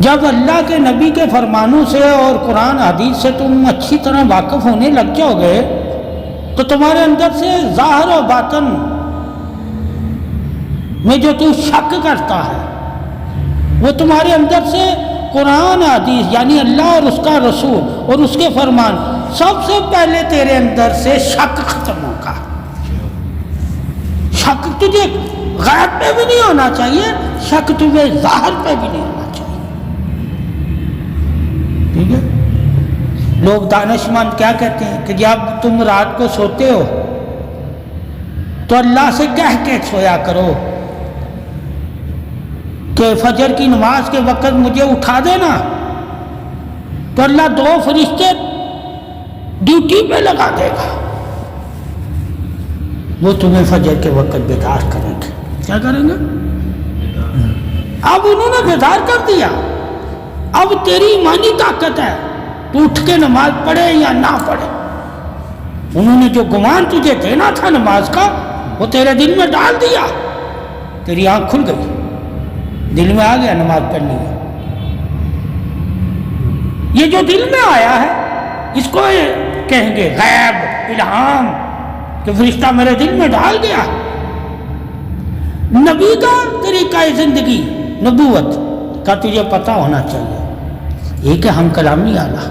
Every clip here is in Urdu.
جب اللہ کے نبی کے فرمانوں سے اور قرآن حدیث سے تم اچھی طرح واقف ہونے لگ جاؤ گے تو تمہارے اندر سے ظاہر و باطن میں جو تو شک کرتا ہے وہ تمہارے اندر سے قرآن حدیث یعنی اللہ اور اس کا رسول اور اس کے فرمان سب سے پہلے تیرے اندر سے شک ختم ہوگا۔ شک تجھے غیب پہ بھی نہیں ہونا چاہیے، شک تجھے ظاہر پہ بھی نہیں ہونا چاہیے، ٹھیک ہے؟ لوگ دانشمند کیا کہتے ہیں کہ جب تم رات کو سوتے ہو تو اللہ سے کہہ کے سویا کرو کہ فجر کی نماز کے وقت مجھے اٹھا دینا، تو اللہ 2 فرشتے ڈیوٹی پہ لگا دے گا، وہ تمہیں فجر کے وقت بیدار کریں گے۔ کیا کریں گے؟ اب انہوں نے بیدار کر دیا، اب تیری ایمانی طاقت ہے تو اٹھ کے نماز پڑھے یا نہ پڑھے۔ انہوں نے جو گمان تجھے دینا تھا نماز کا وہ تیرے دل میں ڈال دیا، تیری آنکھ کھل گئی، دل میں آ گیا نماز پڑھنی ہے۔ یہ جو دل میں آیا ہے اس کو کہیں گے غیب، الہام، کہ فرشتہ میرے دل میں ڈال گیا۔ نبی کا طریقہ زندگی نبوت کا تجھے پتہ ہونا چاہیے، یہ کہ ہم کلامی آلہ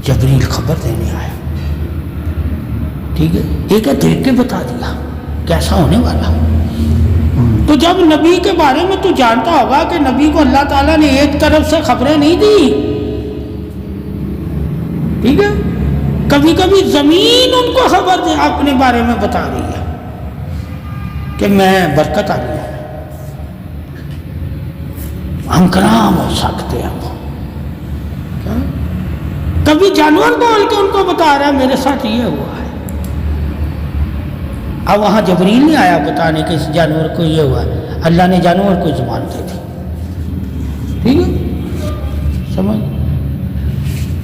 جبریل خبر دینے آیا، ٹھیک ہے، ایک ہے دیکھ کے بتا دیا کیسا ہونے والا۔ تو جب نبی کے بارے میں تو جانتا ہوگا کہ نبی کو اللہ تعالیٰ نے ایک طرف سے خبریں نہیں دی، ٹھیک ہے، کبھی کبھی زمین ان کو خبر دے اپنے بارے میں بتا رہی ہے کہ میں برکت آ گیا، ہم کلام ہو سکتے ہیں۔ کبھی جانور بول کے ان کو بتا رہا ہے میرے ساتھ یہ ہوا ہے۔ اب وہاں جبریل نہیں آیا بتانے کہ اس جانور کو یہ ہوا ہے، اللہ نے جانور کو زبان دے دی، ٹھیک ہے، سمجھ۔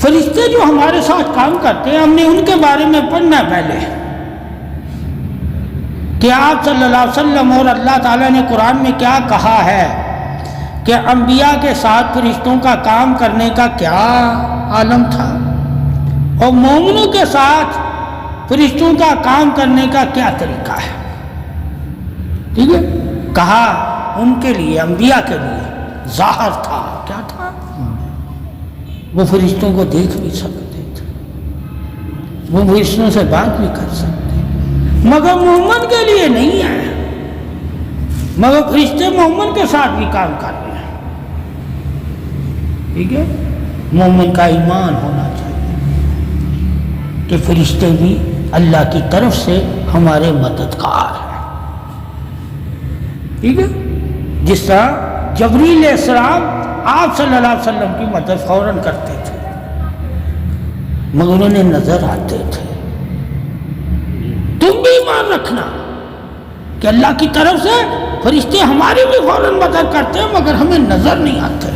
فرشتے جو ہمارے ساتھ کام کرتے ہیں ہم نے ان کے بارے میں پڑھنا پہلے کہ آپ صلی اللہ علیہ وسلم اور اللہ تعالیٰ نے قرآن میں کیا کہا ہے کہ انبیاء کے ساتھ فرشتوں کا کام کرنے کا کیا عالم تھا اور مومنوں کے ساتھ فرشتوں کا کام کرنے کا کیا طریقہ ہے، ٹھیک ہے۔ کہا ان کے لیے، انبیاء کے لیے ظاہر تھا، کیا تھا؟ وہ فرشتوں کو دیکھ بھی سکتے تھے، وہ فرشتوں سے بات بھی کر سکتے، مگر مومن کے لیے نہیں ہے، مگر فرشتے مومن کے ساتھ بھی کام کر رہے ہیں، ٹھیک ہے۔ مومن کا ایمان ہونا چاہیے کہ فرشتے بھی اللہ کی طرف سے ہمارے مددگار ہیں، ٹھیک ہے۔ جس طرح جبریل علیہ السلام آپ صلی اللہ علیہ وسلم کی مدد فوراً کرتے تھے مگر انہیں نظر آتے تھے۔ تم بھی ایمان رکھنا کہ اللہ کی طرف سے فرشتے ہماری بھی فوراً مدد کرتے ہیں مگر ہمیں نظر نہیں آتے۔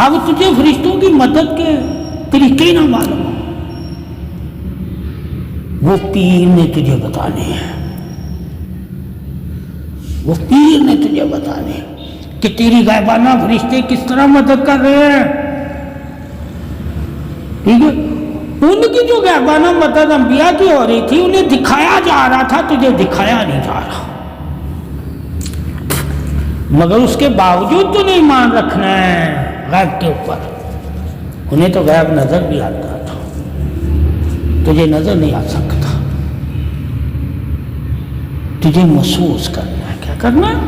اب تجھے فرشتوں کی مدد کے طریقے نہ معلوم ہو، وہ پیر نے تجھے بتانے ہیں، وہ پیر نے تجھے بتانے ہیں کہ تیری غائبانہ فرشتے کس طرح مدد کر رہے ہیں، ٹھیک ہے۔ ان کی جو غائبانہ مدد انبیاء کی ہو رہی تھی انہیں دکھایا جا رہا تھا، تجھے دکھایا نہیں جا رہا، مگر اس کے باوجود تو نہیں مان رکھنا ہے غیب کے اوپر۔ انہیں تو غیب نظر بھی آتا تھا، تجھے نظر نہیں آ سکتا، تجھے محسوس کرنا ہے۔ کیا کرنا ہے؟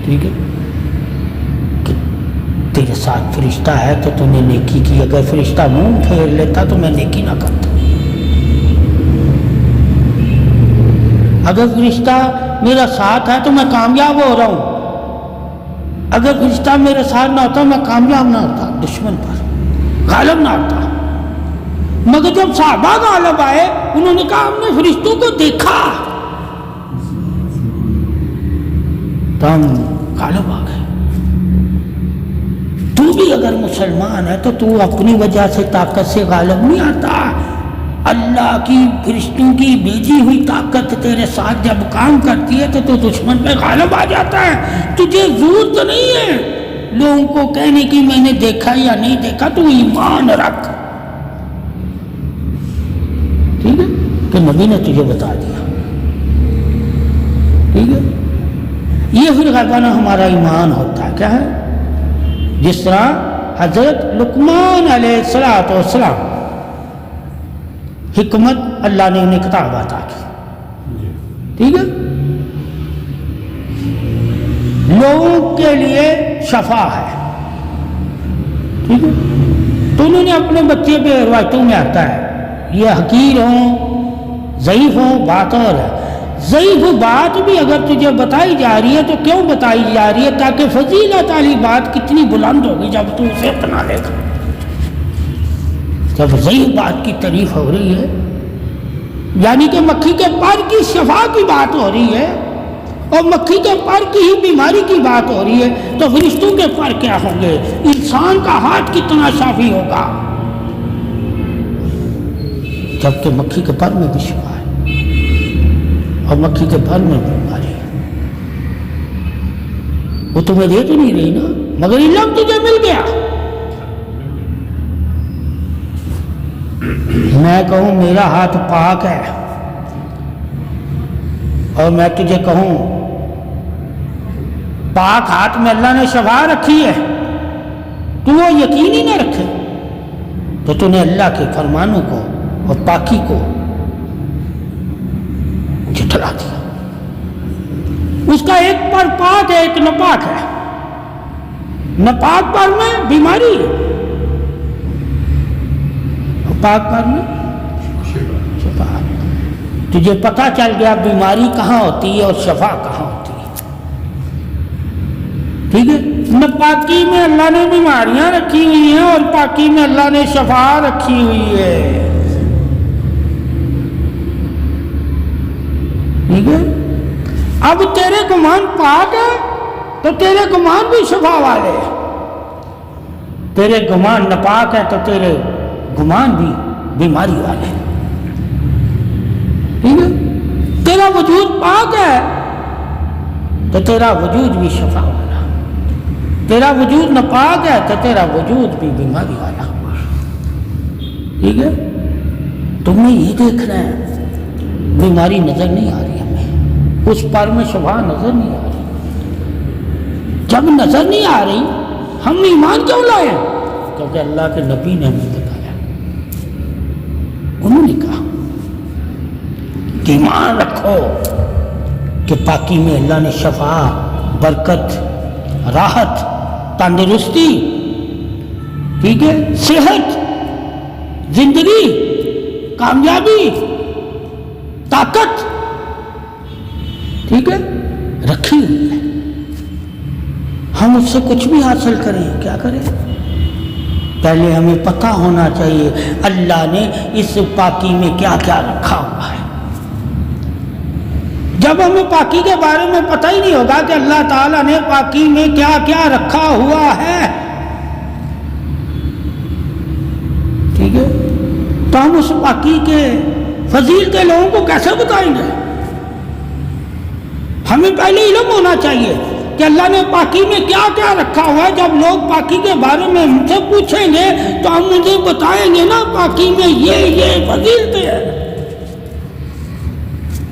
ٹھیک ہے، کہ تیرے ساتھ فرشتہ ہے تو تم نے نیکی کی، اگر فرشتہ منہ پھیر لیتا تو میں نیکی نہ کرتا، اگر فرشتہ میرا ساتھ ہے تو میں کامیاب ہو رہا ہوں، اگر فرشتہ میرے ساتھ نہ ہوتا میں کامیاب نہ ہوتا، دشمن پر غالب نہ ہوتا۔ مگر جب صحابہ غالب آئے انہوں نے کہا ہم نے فرشتوں کو دیکھا تو ہم غالب آ گئے۔ تو بھی اگر مسلمان ہے تو تو اپنی وجہ سے طاقت سے غالب نہیں آتا، اللہ کی فرشتوں کی بھیجی ہوئی طاقت تیرے ساتھ جب کام کرتی ہے تو دشمن پہ غالب آ جاتا ہے. تجھے ضرورت نہیں ہے لوگوں کو کہنے کی میں نے دیکھا یا نہیں دیکھا، تو ایمان رکھ. ٹھیک ہے کہ نبی نے تجھے بتا دیا. ٹھیک ہے، یہ پھر غالباً ہمارا ایمان ہوتا ہے. کیا ہے؟ جس طرح حضرت لقمان علیہ السلام حکمت اللہ نے انہیں کتاب عطا کی. ٹھیک ہے، لوگوں کے لیے شفا ہے. ٹھیک ہے، تو انہوں نے اپنے بچے پہ روایتوں میں آتا ہے یہ حقیر ہوں ضعیف ہوں بات اور ہے. ضعیف بات بھی اگر تجھے بتائی جا رہی ہے تو کیوں بتائی جا رہی ہے؟ تاکہ فضیلت والی بات کتنی بلند ہوگی جب تو اسے اپنا لے گا. جب ضعیف بات کی تعریف ہو رہی ہے، یعنی کہ مکھی کے پر کی شفا کی بات ہو رہی ہے اور مکھی کے پر کی ہی بیماری کی بات ہو رہی ہے، تو فرشتوں کے پر کیا ہوں گے؟ انسان کا ہاتھ کتنا شافی ہوگا جبکہ مکھی کے پر میں بھی شفا ہے اور مکھی کے پر میں بیماری ہے. وہ تمہیں دے تو نہیں رہی نا، مگر علم تجھے مل گیا. میں کہوں میرا ہاتھ پاک ہے اور میں تجھے کہوں پاک ہاتھ میں اللہ نے شفا رکھی ہے، تو وہ یقین ہی نہ رکھے تو تو نے اللہ کے فرمانوں کو اور پاکی کو جھٹلا دیا. اس کا ایک پر پاک ہے ایک ناپاک ہے. ناپاک پر میں بیماری ہے، پاک پر میں شفا. تجھے پتہ چل گیا بیماری کہاں ہوتی ہے اور شفا کہاں ہوتی ہے. ٹھیک ہے، ناپاکی میں اللہ نے بیماریاں رکھی ہوئی ہیں اور پاکی میں اللہ نے شفا رکھی ہوئی ہے. ٹھیک ہے، اب تیرے گمان پاک ہے تو تیرے گمان بھی شفا والے ہیں، تیرے گمان ناپاک ہے تو تیرے گمان بھی بیماری والے. ٹھیک ہے، تیرا وجود پاک ہے تو تیرا وجود بھی شفا والا، تیرا وجود ناپاک ہے تو تیرا وجود بھی بیماری والا. ٹھیک ہے، تم نے یہ دیکھنا ہے بیماری نظر نہیں آ رہی ہمیں، اس پر میں شفا نظر نہیں آ رہی. جب نظر نہیں آ رہی ہم ایمان کیوں لائے؟ کیونکہ اللہ کے نبی نے ہمیں بتایا. انہوں نے کہا کہ ایمان رکھو کہ پاکی میں اللہ نے شفا، برکت، راحت، تندرستی، ٹھیک ہے، صحت، زندگی، کامیابی، طاقت، ٹھیک ہے، رکھی ہوئی ہے. ہم اس سے کچھ بھی حاصل کریں کیا کریں؟ پہلے ہمیں پتہ ہونا چاہیے اللہ نے اس پاکی میں کیا کیا رکھا ہوا ہے. جب ہمیں پاکی کے بارے میں پتہ ہی نہیں ہوگا کہ اللہ تعالیٰ نے پاکی میں کیا کیا رکھا ہوا ہے، ٹھیک ہے، تو ہم اس پاکی کے فضیلتیں لوگوں کو کیسے بتائیں گے؟ ہمیں پہلے علم ہونا چاہیے کہ اللہ نے پاکی میں کیا کیا رکھا ہوا ہے. جب لوگ پاکی کے بارے میں ہم سے پوچھیں گے تو ہم انہیں بتائیں گے نا پاکی میں یہ فضیلتیں ہیں.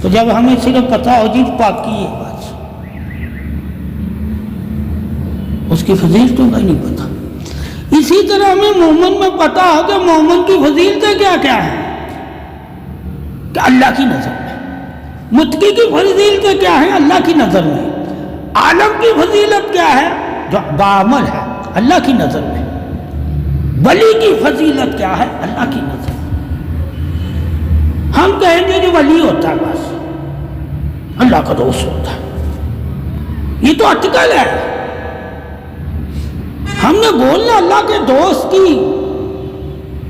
تو جب ہمیں صرف پتہ ہو جی پاکی ہے بس، اس کی فضیلتوں کا ہی نہیں پتہ. اسی طرح ہمیں مومن میں پتہ ہو کہ مومن کی فضیلتیں کیا کیا ہیں کہ اللہ کی نظر میں، متقی کی فضیلتیں کیا ہیں اللہ کی نظر میں، عالم کی فضیلت کیا ہے جو بعمل ہے اللہ کی نظر میں، ولی کی فضیلت کیا ہے اللہ کی نظر میں. ہم کہیں گے جو ولی ہوتا ہے بس اللہ کا دوست ہوتا ہے، یہ تو اٹکل ہے. ہم نے بولنا اللہ کے دوست کی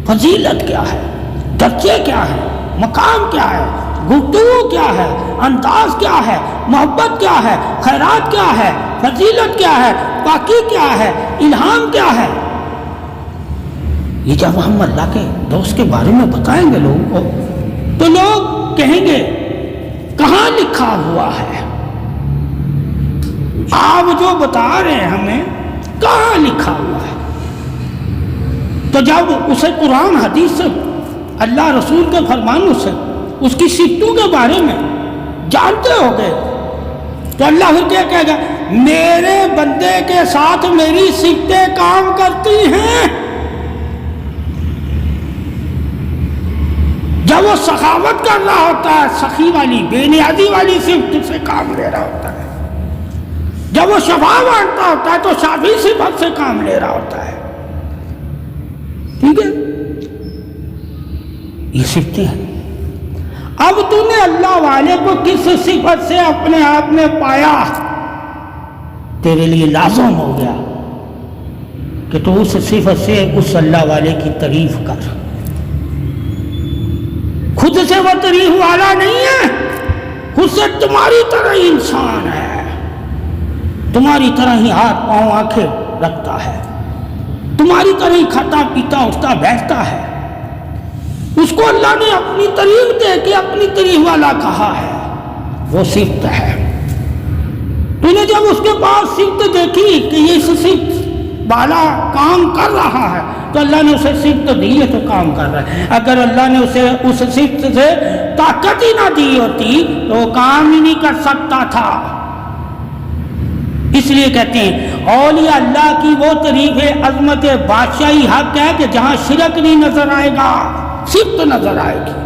فضیلت کیا ہے، درجے کیا ہے، مقام کیا ہے، گفتگو کیا ہے، انداز کیا ہے، محبت کیا ہے، خیرات کیا ہے، فضیلت کیا ہے، پاکی کیا ہے، الہام کیا ہے. یہ جب ہم اللہ کے دوست کے بارے میں بتائیں گے لوگوں کو تو لوگ کہیں گے کہاں لکھا ہوا ہے؟ آپ جو بتا رہے ہیں ہمیں کہاں لکھا ہوا ہے؟ تو جب اسے قرآن حدیث سے اللہ رسول کے فرمانوں سے اس کی صفتوں کے بارے میں جانتے ہو گئے تو اللہ پھر کیا کہے گا؟ میرے بندے کے ساتھ میری صفتیں کام کرتی ہیں۔ جب وہ سخاوت کر رہا ہوتا ہے، سخی والی بے نیازی والی صفت سے کام لے رہا ہوتا ہے، جب وہ شفا بانٹتا ہوتا ہے تو شافی صفت سے کام لے رہا ہوتا ہے۔ ٹھیک ہے، یہ صفتیں ہیں۔ اب تو نے اللہ والے کو کس صفت سے اپنے آپ میں پایا؟ تیرے لیے لازم ہو گیا کہ تو اس صفت سے اس اللہ والے کی تعریف کر۔ خود سے وہ تعریف والا نہیں ہے، خود سے تمہاری طرح ہی انسان ہے، تمہاری طرح ہی ہاتھ پاؤں آنکھیں رکھتا ہے، تمہاری طرح ہی کھاتا پیتا اٹھتا بیٹھتا ہے۔ اس کو اللہ نے اپنی تعریف دے کے اپنی تعریف والا کہا ہے، وہ صفت ہے۔ تو نے جب اس کے پاس صفت دیکھی کہ یہ صفت والا کام کر رہا ہے تو اللہ نے اسے صفت دی ہے تو کام کر رہا ہے۔ اگر اللہ نے اسے اس صفت سے طاقت ہی نہ دی ہوتی تو وہ کام ہی نہیں کر سکتا تھا۔ اس لیے کہتے ہیں اولیاء اللہ کی وہ تعریف عظمت بادشاہی حق ہے کہ جہاں شرک نہیں نظر آئے گا، صفت نظر آئے گی۔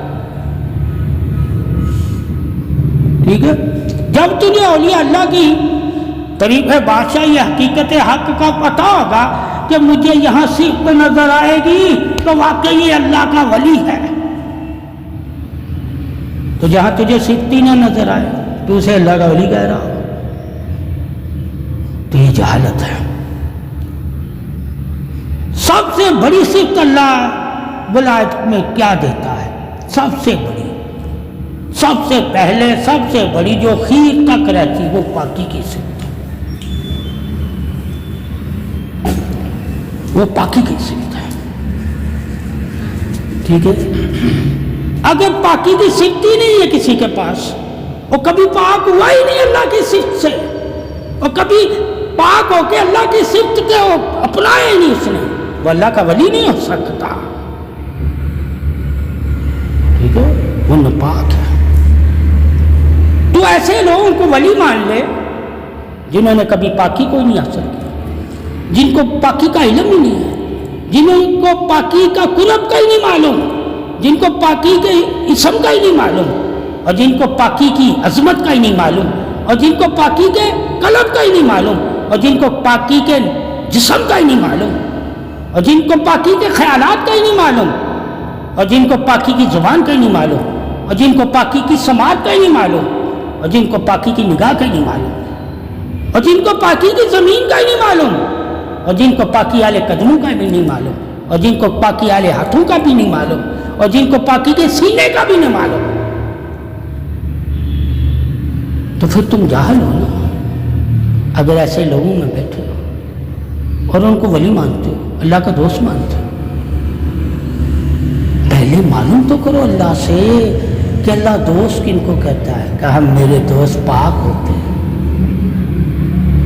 ٹھیک ہے، جب تجھے اولیاء اللہ کی تعریف بادشاہی حقیقت حق کا پتہ ہوگا کہ مجھے یہاں صفت نظر آئے گی تو واقعی یہ اللہ کا ولی ہے۔ تو جہاں تجھے صفت ہی نہ نظر آئے تو اسے اللہ کا ولی کہہ رہا ہو تو یہ جہالت ہے۔ سب سے بڑی صفت اللہ ولایت میں کیا دیتا ہے؟ سب سے بڑی، سب سے پہلے سب سے بڑی جو خیر تک رہتی وہ پاکی کی صفت، وہ پاکی کی صفت ہے۔ ٹھیک ہے، اگر پاکی کی صفت ہی نہیں ہے کسی کے پاس، وہ کبھی پاک ہوا ہی نہیں اللہ کی صفت سے، اور کبھی پاک ہو کے اللہ کی صفت کے اپنایا ہی نہیں اس نے، وہ اللہ کا ولی نہیں ہو سکتا۔ ٹھیک ہے، وہ ناپاک ہے۔ تو ایسے لوگوں کو ولی مان لے جنہوں نے کبھی پاکی کو نہیں حاصل کیا، جن کو پاکی کا علم ہی نہیں ہے، جنہوں کو پاکی کا قرب کا ہی نہیں معلوم، جن کو پاکی کے اسم کا ہی نہیں معلوم، اور جن کو پاکی کی عظمت کا ہی نہیں معلوم، اور جن کو پاکی کے قلب کا ہی نہیں معلوم، اور جن کو پاکی کے جسم کا ہی نہیں معلوم، اور جن کو پاکی کے خیالات کا ہی نہیں معلوم، اور جن کو پاکی کی زبان کا ہی نہیں معلوم، اور جن کو پاکی کی سماعت کا ہی نہیں معلوم، اور جن کو پاکی کی نگاہ کا ہی نہیں معلوم، اور جن کو پاکی کی زمین کا ہی نہیں معلوم، اور جن کو پاکی والے قدموں کا بھی نہیں معلوم، اور جن کو پاکی والے ہاتھوں کا بھی نہیں معلوم، اور جن کو پاکی کے سینے کا بھی نہیں معلوم، تو پھر تم جاہل ہو نا اگر ایسے لوگوں میں بیٹھے ہو اور ان کو ولی مانتے ہو، اللہ کا دوست مانتے ہو۔ پہلے معلوم تو کرو اللہ سے کہ اللہ دوست کن کو کہتا ہے، کہ ہم میرے دوست پاک ہوتے ہیں،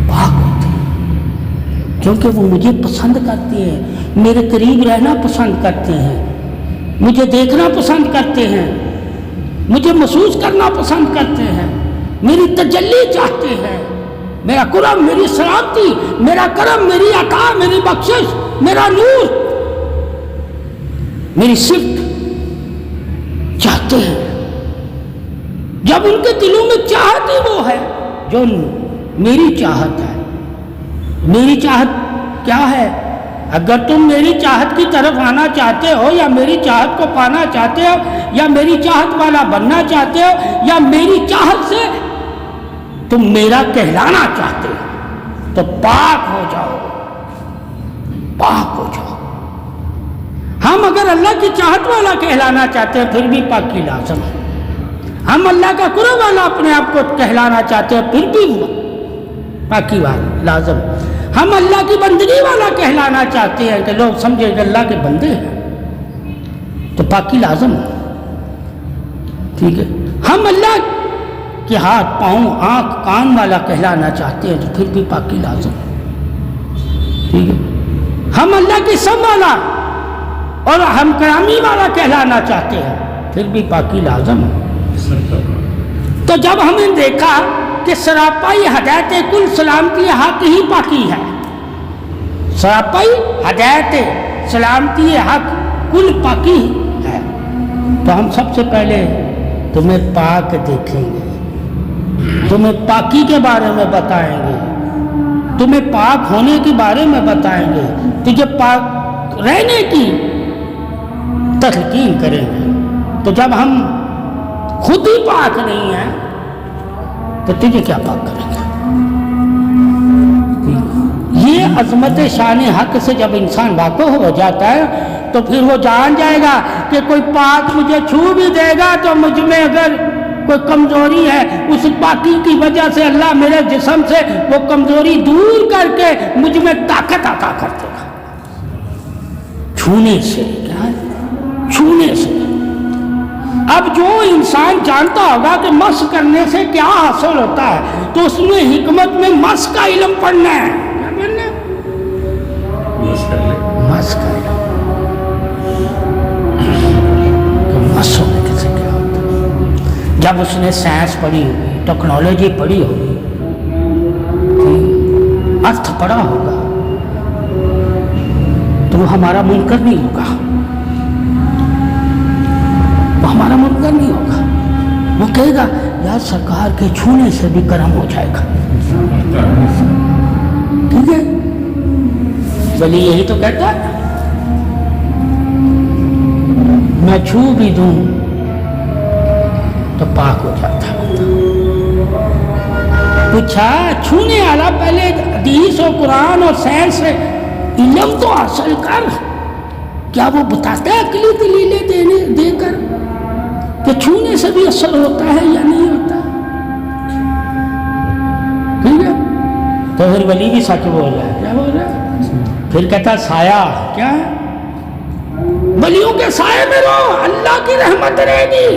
پاک ہوتے ہیں، کیونکہ وہ مجھے پسند کرتے ہیں، میرے قریب رہنا پسند کرتے ہیں، مجھے دیکھنا پسند کرتے ہیں، مجھے محسوس کرنا پسند کرتے ہیں، میری تجلی چاہتے ہیں، میرا کرم، میری سلامتی، میرا کرم، میری عطا، میری بخشش، میرا نور، میری صفت چاہتے ہیں۔ جب ان کے دلوں میں چاہت ہی وہ ہے جو میری چاہت ہے۔ میری چاہت کیا ہے؟ اگر تم میری چاہت کی طرف آنا چاہتے ہو، یا میری چاہت کو پانا چاہتے ہو، یا میری چاہت والا بننا چاہتے ہو، یا میری چاہت سے تم میرا کہلانا چاہتے ہو تو پاک ہو جاؤ، پاک ہو جاؤ۔ ہم اگر اللہ کی چاہت والا کہلانا چاہتے ہیں پھر بھی پاکی لازم ہے، ہم اللہ کا قرب والا اپنے آپ کو کہلانا چاہتے ہیں پھر بھی پاکی والا لازم۔ ہم اللہ کی بندگی والا کہلانا چاہتے ہیں کہ لوگ سمجھے کہ اللہ کے بندے ہیں، تو پاکی لازم ہے، ٹھیک ہے۔ ہم اللہ کے ہاتھ پاؤں آنکھ کان والا کہلانا چاہتے ہیں تو پھر بھی پاکی لازم ہے، ٹھیک ہے۔ ہم اللہ کی سب والا اور ہم کلامی والا کہلانا چاہتے ہیں پھر بھی پاکی لازم ہے۔ تو جب ہم نے دیکھا کہ سراپائی ہدایت کل سلامتی حق ہی پاکی ہے، سراپائی ہدایت سلامتی حق کل پاکی ہے، تو ہم سب سے پہلے تمہیں پاک دیکھیں گے، تمہیں پاکی کے بارے میں بتائیں گے، تمہیں پاک ہونے کے بارے میں بتائیں گے، تجھے پاک رہنے کی تلقین کریں گے۔ تو جب ہم خود ہی پاک نہیں ہیں تو تجھے کیا پاک کریں گے؟ یہ عظمت شان حق سے جب انسان واقف ہو جاتا ہے تو پھر وہ جان جائے گا کہ کوئی پاک مجھے چھو بھی دے گا تو مجھ میں اگر کوئی کمزوری ہے، اس پاکی کی وجہ سے اللہ میرے جسم سے وہ کمزوری دور کر کے مجھ میں طاقت عطا کر دے گا، چھونے سے۔ کیا ہے؟ چھونے سے۔ اب جو انسان جانتا ہوگا کہ مس کرنے سے کیا حاصل ہوتا ہے تو اس میں حکمت میں مس کا علم پڑھنا ہے۔ کیا پڑھنا ہے؟ مس کا علم۔ تو مس ہونے سے کیا ہوتا ہے؟ جب اس نے سائنس پڑھی ہوگی، ٹیکنالوجی پڑھی ہوگی، ارتھ پڑھا ہوگا، تو وہ ہمارا منکر نہیں ہوگا، وہ ہمارا منکر نہیں ہوگا، وہ کہے گا یار سرکار کے چھونے سے بھی کرم ہو جائے گا، ٹھیک ہے۔ ولی یہی تو کہتا ہے، میں چھو بھی دوں تو پاک ہو جاتا ہے۔ پوچھا چھونے والا پہلے حدیث و قرآن اور سائنس سے علم تو حاصل کر، کیا وہ بتاتا ہے عقلی دلیلیں دے کر کہ چھونے سے بھی اثر ہوتا ہے یا نہیں ہوتا؟ ٹھیک ہے۔ تو پھر ولی بھی سچ بول رہا ہے۔ کیا بول رہا ہے؟ پھر کہتا سایہ کیا ہے؟ ولیوں کے سائے میں رہو، اللہ کی رحمت رہے گی۔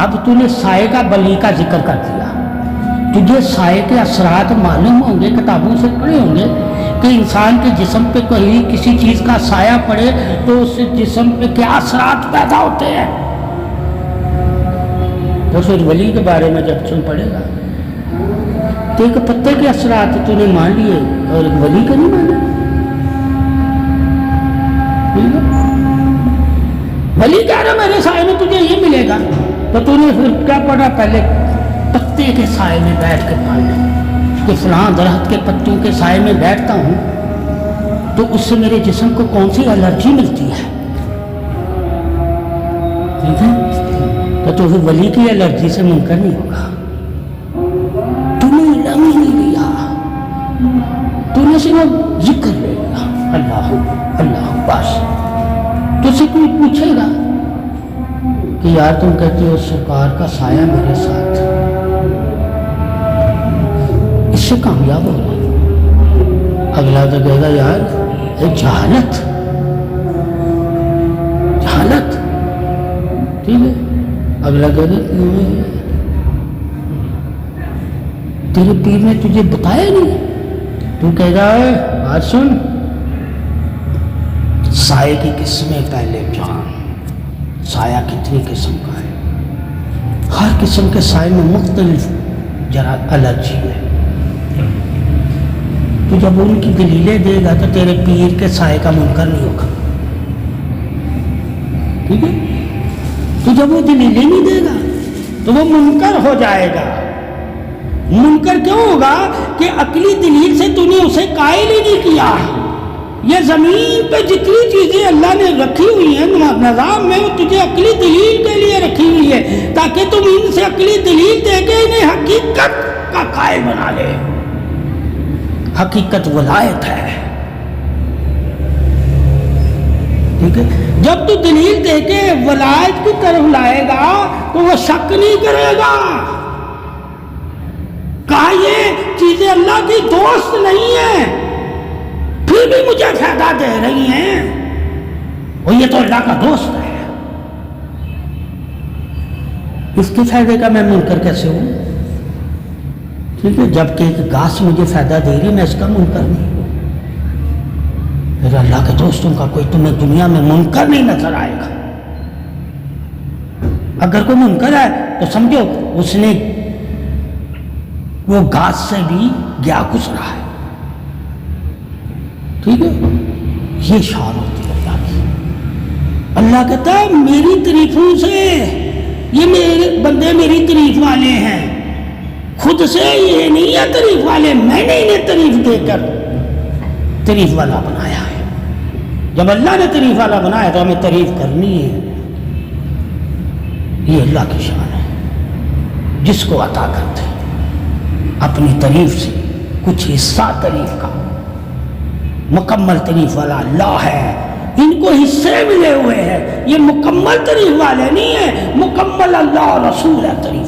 اب تو نے سائے کا ولی کا ذکر کر دیا، تجھے سائے کے اثرات معلوم ہوں گے، کتابوں سے پڑھے ہوں گے کہ انسان کے جسم پہ کوئی کسی چیز کا سایہ پڑے تو اس جسم پہ کیا اثرات پیدا ہوتے ہیں۔ تو پھر ولی کے بارے میں جب سن پڑے گا تو ایک پتے کے اثرات تو نے مان لیے اور ایک ولی کا نہیں مانا۔ ولی کہہ رہا میرے سائے میں تجھے یہ ملے گا، تو نے پھر کیا پڑھا؟ پہلے پتے کے سائے میں بیٹھ کے پڑھنا کہ فلاں درخت کے پتوں کے سائے میں بیٹھتا ہوں تو اس سے میرے جسم کو کون سی الرجی ملتی ہے، ٹھیک ہے۔ تو پھر ولی کی الرجی سے منکر نہیں ہوگا۔ تم نے علم ہی نہیں لیا، تو نے صرف ذکر لے لیا، اللہ اللہ بس۔ تو سے کوئی پوچھے گا کہ یار تم کہتے ہو سرکار کا سایہ میرے ساتھ، اس سے کامیاب ہو گیا۔ اگلا تو کہے گا یار جہالت جہالت، ٹھیک ہے۔ اگلا کہے گا تیرے پیر نے تجھے بتایا نہیں، تو کہے گا بات سن، سائے کی قسمیں پہلے جان، سایہ کتنی قسم کا ہے، ہر قسم کے سائے میں مختلف الرجی ہے۔ تو جب ان کی دلیلیں دے گا تو تیرے پیر کے سائے کا منکر نہیں ہوگا، ٹھیک ہے۔ تو جب وہ دلیلیں نہیں دے گا تو وہ منکر ہو جائے گا۔ منکر کیوں ہوگا؟ کہ عقلی دلیل سے تو نے اسے قائل ہی نہیں کیا۔ یہ زمین پہ جتنی چیزیں اللہ نے رکھی ہوئی ہیں نظام میں، وہ تجھے عقلی دلیل کے لیے رکھی ہوئی ہے تاکہ تم ان سے عقلی دلیل دے کے انہیں حقیقت کا قائل بنا لے۔ حقیقت ولایت ہے، ٹھیک ہے۔ جب تو دلیل دے کے ولایت کی طرف لائے گا تو وہ شک نہیں کرے گا، کہا یہ چیزیں اللہ کی دوست نہیں ہیں پھر بھی مجھے فائدہ دے رہی ہیں، اور یہ تو اللہ کا دوست ہے، اس کے فائدے کا میں منکر کیسے ہوں؟ ٹھیک ہے، جبکہ ایک گھاس مجھے فائدہ دے رہی، میں اس کا منکر نہیں ہوں۔ پھر اللہ کے دوستوں کا کوئی تمہیں دنیا میں منکر نہیں نظر آئے گا۔ اگر کوئی منکر ہے تو سمجھو اس نے وہ گھاس سے بھی گیا گزرا ہے۔ ٹھیک ہے، یہ شان ہوتی ہے اللہ کی۔ اللہ کہتا ہے میری تعریفوں سے، یہ میرے بندے میری تعریف والے ہیں، خود سے یہ نہیں ہے تعریف والے، میں نے انہیں تعریف دے کر تعریف والا بنایا ہے۔ جب اللہ نے تعریف والا بنایا تو ہمیں تعریف کرنی ہے۔ یہ اللہ کی شان ہے، جس کو عطا کرتے اپنی تعریف سے کچھ حصہ تعریف کا، مکمل تعریف والا اللہ ہے، ان کو حصے ملے ہوئے ہیں، یہ مکمل تعریف والے نہیں ہیں، مکمل اللہ اور رسول ہے تعریف